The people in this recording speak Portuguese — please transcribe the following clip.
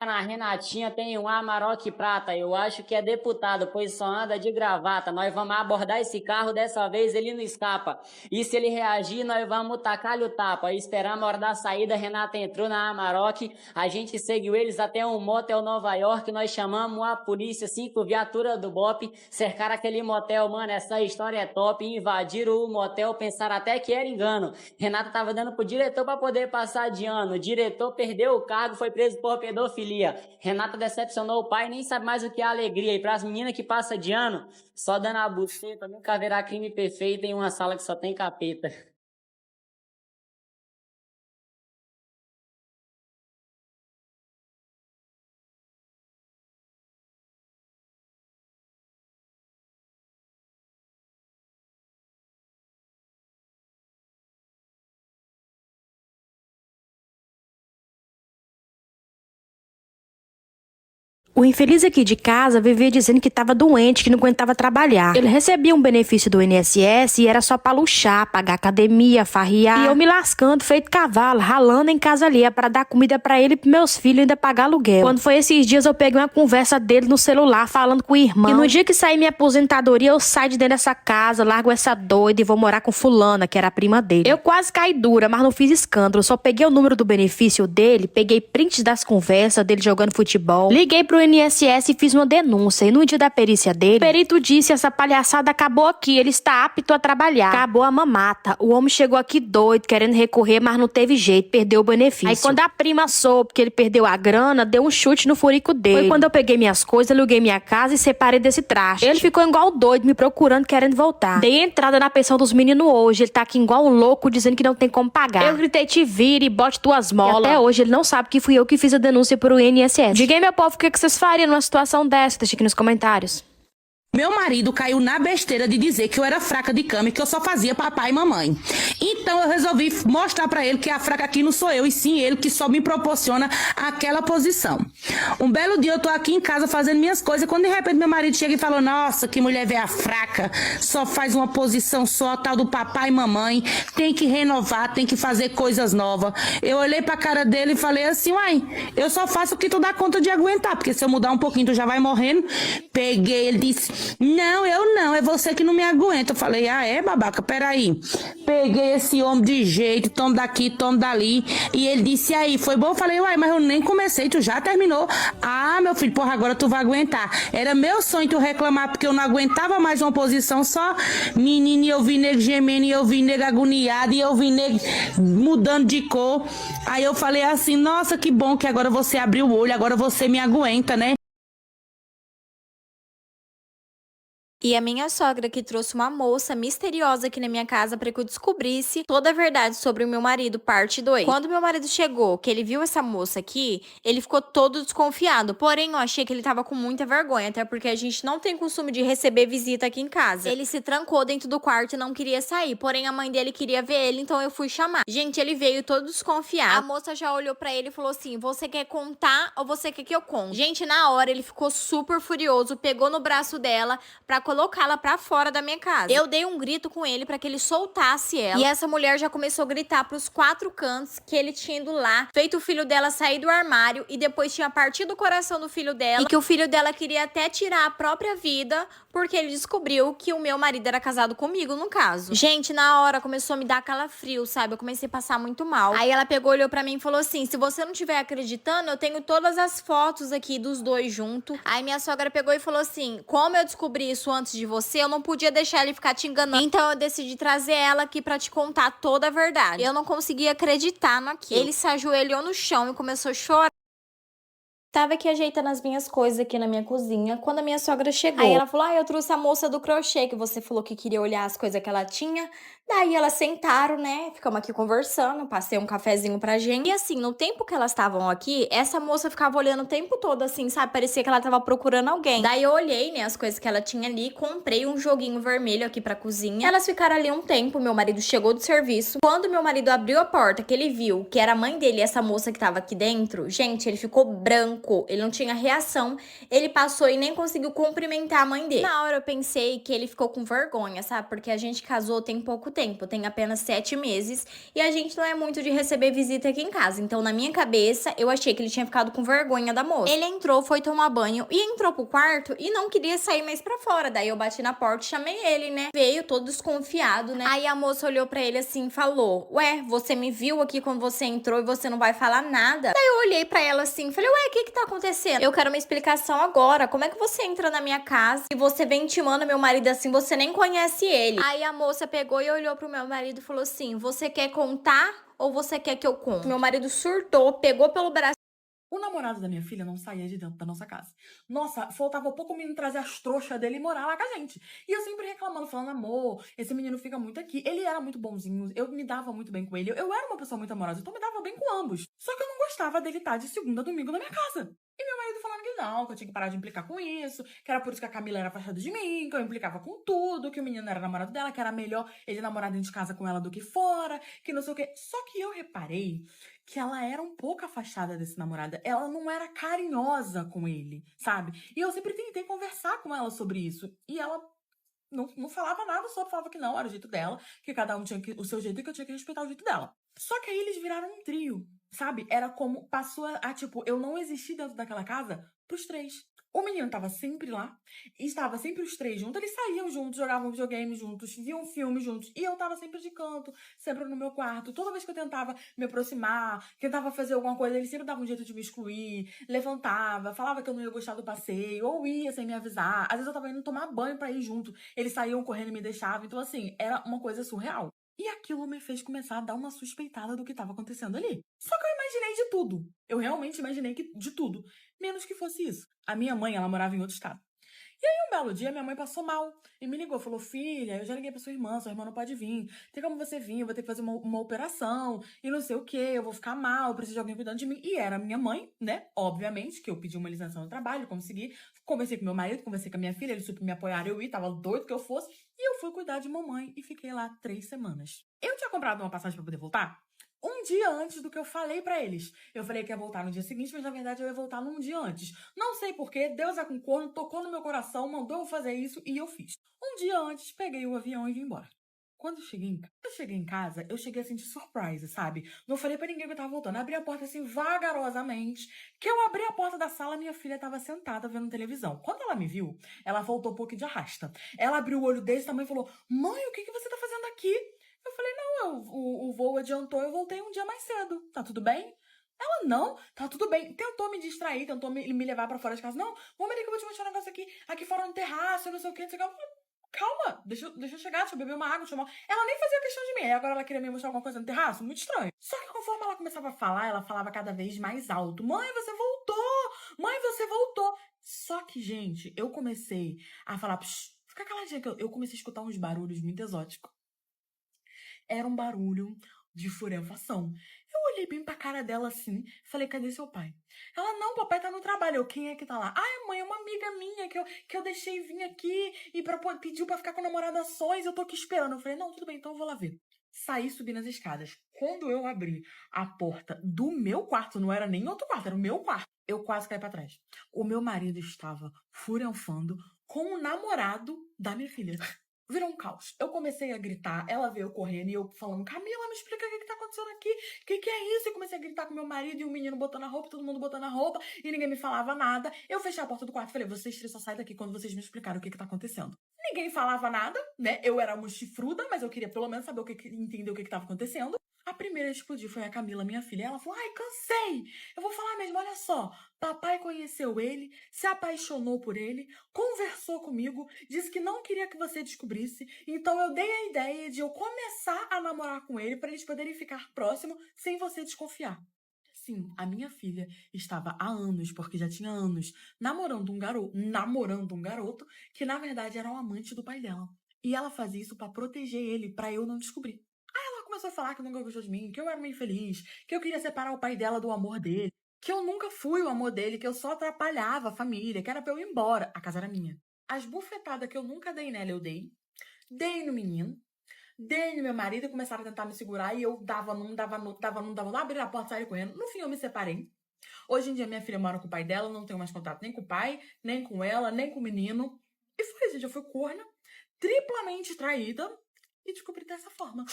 Na Renatinha tem um Amarok Prata, eu acho que é deputado, pois só anda de gravata. Nós vamos abordar esse carro, dessa vez ele não escapa. E se ele reagir, nós vamos tacar-lhe o tapa. Esperamos a hora da saída, Renata entrou na Amarok, a gente seguiu eles até um motel Nova York, nós chamamos a polícia, 5 viaturas do BOP, cercaram aquele motel, mano, essa história é top, invadiram o motel, pensaram até que era engano. Renata tava dando pro diretor pra poder passar de ano, o diretor perdeu o cargo, foi preso por pedofilia. Renata decepcionou o pai, nem sabe mais o que é alegria. E pras meninas que passam de ano, só dando a buceta, nunca haverá crime perfeito em uma sala que só tem capeta. O infeliz aqui de casa vivia dizendo que estava doente, que não aguentava trabalhar. Ele recebia um benefício do INSS e era só pra luxar, pagar academia, farriar. E eu me lascando, feito cavalo, ralando em casa alheia pra dar comida pra ele e pros meus filhos e ainda pagar aluguel. Quando foi esses dias, eu peguei uma conversa dele no celular, falando com o irmão. E no dia que sair minha aposentadoria, eu saio de dentro dessa casa, largo essa doida e vou morar com fulana, que era a prima dele. Eu quase caí dura, mas não fiz escândalo. Só peguei o número do benefício dele, peguei prints das conversas dele jogando futebol, liguei pro INSS e fiz uma denúncia. E no dia da perícia dele, o perito disse: essa palhaçada acabou aqui, ele está apto a trabalhar. Acabou a mamata. O homem chegou aqui doido, querendo recorrer, mas não teve jeito, perdeu o benefício. Aí quando a prima soube que ele perdeu a grana, deu um chute no furico dele. Foi quando eu peguei minhas coisas, aluguei minha casa e separei desse traste. Ele ficou igual doido, me procurando, querendo voltar. Dei entrada na pensão dos meninos hoje, ele tá aqui igual um louco, dizendo que não tem como pagar. Eu gritei: te vire e bote tuas molas. E até hoje ele não sabe que fui eu que fiz a denúncia pro INSS. Diga aí, meu povo, o que vocês fariam numa situação dessa? Deixa aqui nos comentários. Meu marido caiu na besteira de dizer que eu era fraca de cama e que eu só fazia papai e mamãe. Então eu resolvi mostrar pra ele que a fraca aqui não sou eu, e sim ele, que só me proporciona aquela posição. Um belo dia eu tô aqui em casa fazendo minhas coisas, quando de repente meu marido chega e fala: nossa, que mulher velha fraca, só faz uma posição só, tal do papai e mamãe, tem que renovar, tem que fazer coisas novas. Eu olhei pra cara dele e falei assim: uai, eu só faço o que tu dá conta de aguentar, porque se eu mudar um pouquinho tu já vai morrendo. Peguei, ele disse: não, eu não, é você que não me aguenta. Eu falei: ah, é, babaca, peraí. Peguei esse homem de jeito, tomo daqui, tomo dali. E ele disse: aí, foi bom? Eu falei: uai, mas eu nem comecei, tu já terminou. Ah, meu filho, porra, agora tu vai aguentar. Era meu sonho tu reclamar, porque eu não aguentava mais uma posição só. Menino, e eu vi nego gemendo, e eu vi nego agoniado, e eu vi nego mudando de cor. Aí eu falei assim: nossa, que bom que agora você abriu o olho, agora você me aguenta, né? E a minha sogra que trouxe uma moça misteriosa aqui na minha casa para que eu descobrisse toda a verdade sobre o meu marido, parte 2. Quando meu marido chegou, que ele viu essa moça aqui, ele ficou todo desconfiado. Porém, eu achei que ele tava com muita vergonha, até porque a gente não tem costume de receber visita aqui em casa. Ele se trancou dentro do quarto e não queria sair, porém a mãe dele queria ver ele, então eu fui chamar. Gente, ele veio todo desconfiado. A moça já olhou para ele e falou assim: você quer contar ou você quer que eu conte? Gente, na hora ele ficou super furioso, pegou no braço dela pra colocá-la pra fora da minha casa. Eu dei um grito com ele pra que ele soltasse ela. E essa mulher já começou a gritar pros 4 cantos que ele tinha ido lá, feito o filho dela sair do armário e depois tinha partido o coração do filho dela. E que o filho dela queria até tirar a própria vida porque ele descobriu que o meu marido era casado comigo, no caso. Gente, na hora começou a me dar calafrio, sabe? Eu comecei a passar muito mal. Aí ela pegou, olhou pra mim e falou assim: se você não estiver acreditando, eu tenho todas as fotos aqui dos dois juntos. Aí minha sogra pegou e falou assim: como eu descobri isso antes de você, eu não podia deixar ele ficar te enganando. Então eu decidi trazer ela aqui pra te contar toda a verdade. Eu não conseguia acreditar naquilo. Ele se ajoelhou no chão e começou a chorar. Tava aqui ajeitando as minhas coisas aqui na minha cozinha, quando a minha sogra chegou. Aí ela falou: ah, eu trouxe a moça do crochê, que você falou que queria olhar as coisas que ela tinha. Daí elas sentaram, né, ficamos aqui conversando, passei um cafezinho pra gente. E assim, no tempo que elas estavam aqui, essa moça ficava olhando o tempo todo assim, sabe, parecia que ela tava procurando alguém. Daí eu olhei, né, as coisas que ela tinha ali, comprei um joguinho vermelho aqui pra cozinha. Elas ficaram ali um tempo, meu marido chegou do serviço. Quando meu marido abriu a porta, que ele viu que era a mãe dele e essa moça que tava aqui dentro, gente, ele ficou branco, ele não tinha reação, ele passou e nem conseguiu cumprimentar a mãe dele. Na hora eu pensei que ele ficou com vergonha, sabe, porque a gente casou tem pouco tempo. tempo, tem apenas 7 meses e a gente não é muito de receber visita aqui em casa. Então, na minha cabeça, eu achei que ele tinha ficado com vergonha da moça. Ele entrou, foi tomar banho e entrou pro quarto e não queria sair mais pra fora. Daí eu bati na porta e chamei ele, né? Veio todo desconfiado, né? Aí a moça olhou pra ele assim e falou: Ué, você me viu aqui quando você entrou e você não vai falar nada? Daí eu olhei pra ela assim e falei: Ué, o que tá acontecendo? Eu quero uma explicação agora. Como é que você entra na minha casa e você vem intimando meu marido assim, você nem conhece ele? Aí a moça pegou e olhou pro meu marido e falou assim: Você quer contar ou você quer que eu conte? Meu marido surtou, pegou pelo braço. O namorado da minha filha não saía de dentro da nossa casa. Nossa, faltava pouco o menino trazer as trouxas dele e morar lá com a gente. E eu sempre reclamando, falando, amor, esse menino fica muito aqui. Ele era muito bonzinho, eu me dava muito bem com ele. Eu era uma pessoa muito amorosa, então me dava bem com ambos. Só que eu não gostava dele estar de segunda a domingo na minha casa. E meu marido falando que não, que eu tinha que parar de implicar com isso, que era por isso que a Camila era afastada de mim, que eu implicava com tudo, que o menino era namorado dela, que era melhor ele namorar dentro de casa com ela do que fora, que não sei o quê. Só que eu reparei que ela era um pouco afastada desse namorado. Ela não era carinhosa com ele, sabe? E eu sempre tentei conversar com ela sobre isso. E ela não falava nada sobre, falava que não, era o jeito dela, que cada um tinha o seu jeito e que eu tinha que respeitar o jeito dela. Só que aí eles viraram um trio, sabe? Era como passou tipo, eu não existi dentro daquela casa pros três. O menino tava sempre lá, e estava sempre os três juntos, eles saíam juntos, jogavam videogame juntos, viam filme juntos, e eu tava sempre de canto, sempre no meu quarto. Toda vez que eu tentava me aproximar, tentava fazer alguma coisa, ele sempre dava um jeito de me excluir, levantava, falava que eu não ia gostar do passeio, ou ia sem me avisar. Às vezes eu tava indo tomar banho pra ir junto, eles saíam correndo e me deixavam. Então, assim, era uma coisa surreal. E aquilo me fez começar a dar uma suspeitada do que estava acontecendo ali. Só que eu imaginei de tudo. Eu realmente imaginei de tudo. Menos que fosse isso. A minha mãe, ela morava em outro estado. E aí, um belo dia, minha mãe passou mal e me ligou. Falou, filha, eu já liguei pra sua irmã não pode vir. Tem como você vir? Eu vou ter que fazer uma operação e não sei o quê. Eu vou ficar mal, preciso de alguém cuidando de mim. E era minha mãe, né? Obviamente, que eu pedi uma licença no trabalho, consegui. Conversei com meu marido, conversei com a minha filha, eles super me apoiaram, eu ia, tava doido que eu fosse. E eu fui cuidar de mamãe e fiquei lá 3 semanas. Eu tinha comprado uma passagem pra poder voltar um dia antes do que eu falei pra eles. Eu falei que ia voltar no dia seguinte, mas na verdade eu ia voltar num dia antes. Não sei porquê, Deus é com corno, tocou no meu coração, mandou eu fazer isso e eu fiz. Um dia antes, peguei o avião e vim embora. Quando eu cheguei em casa, eu cheguei assim de surprise, sabe? Não falei pra ninguém que eu tava voltando. Abri a porta assim vagarosamente. Que eu abri a porta da sala, minha filha tava sentada vendo televisão. Quando ela me viu, ela voltou um pouco de arrasta. Ela abriu o olho desse tamanho e falou: Mãe, o que você tá fazendo aqui? Eu falei: Não, o voo adiantou, eu voltei um dia mais cedo. Tá tudo bem? Ela, não, tá tudo bem. Tentou me distrair, tentou me levar pra fora de casa. Não, vamos ali que eu vou te mostrar um negócio aqui fora no terraço, não sei o que, não sei o que. Calma, deixa eu chegar, deixa eu beber uma água, Ela nem fazia questão de mim, aí agora ela queria me mostrar alguma coisa no terraço? Muito estranho. Só que conforme ela começava a falar, ela falava cada vez mais alto. Mãe, você voltou! Mãe, você voltou! Só que, gente, eu comecei a falar, fica caladinha, que eu comecei a escutar uns barulhos muito exóticos. Era um barulho de furefação. Eu olhei bem pra cara dela assim, falei, cadê seu pai? Ela, não, papai tá no trabalho. Eu, quem é que tá lá? Ai, mãe, é uma amiga minha que eu deixei vir aqui e pediu pra ficar com a namorada sós, eu tô aqui esperando. Eu falei, não, tudo bem, então eu vou lá ver. Saí subindo as escadas. Quando eu abri a porta do meu quarto, não era nem outro quarto, era o meu quarto, eu quase caí pra trás. O meu marido estava furanfando com o namorado da minha filha. Virou um caos. Eu comecei a gritar, ela veio correndo e eu falando, Camila, me explica o que tá acontecendo aqui, o que é isso? Eu comecei a gritar com meu marido e o menino botando a roupa, todo mundo botando a roupa e ninguém me falava nada. Eu fechei a porta do quarto e falei, vocês três só saem daqui quando vocês me explicaram o que tá acontecendo. Ninguém falava nada, né? Eu era uma chifruda, mas eu queria pelo menos saber entender o que tava acontecendo. A primeira a explodir foi a Camila, minha filha. Ela falou, ai, cansei. Eu vou falar mesmo, olha só. Papai conheceu ele, se apaixonou por ele, conversou comigo, disse que não queria que você descobrisse. Então eu dei a ideia de eu começar a namorar com ele para eles poderem ficar próximos sem você desconfiar. Sim, a minha filha estava há anos, porque já tinha anos, namorando um garoto que na verdade era um amante do pai dela. E ela fazia isso para proteger ele, para eu não descobrir. Ela começou a falar que nunca gostou de mim, que eu era uma infeliz, que eu queria separar o pai dela do amor dele, que eu nunca fui o amor dele, que eu só atrapalhava a família, que era pra eu ir embora. A casa era minha. As bufetadas que eu nunca dei nela, eu dei. Dei no menino. Dei no meu marido e começaram a tentar me segurar e eu dava num, abri a porta e saí correndo. No fim, eu me separei. Hoje em dia, minha filha mora com o pai dela, não tenho mais contato nem com o pai, nem com ela, nem com o menino. E foi, gente, eu fui corna, triplamente traída. e descobri dessa forma.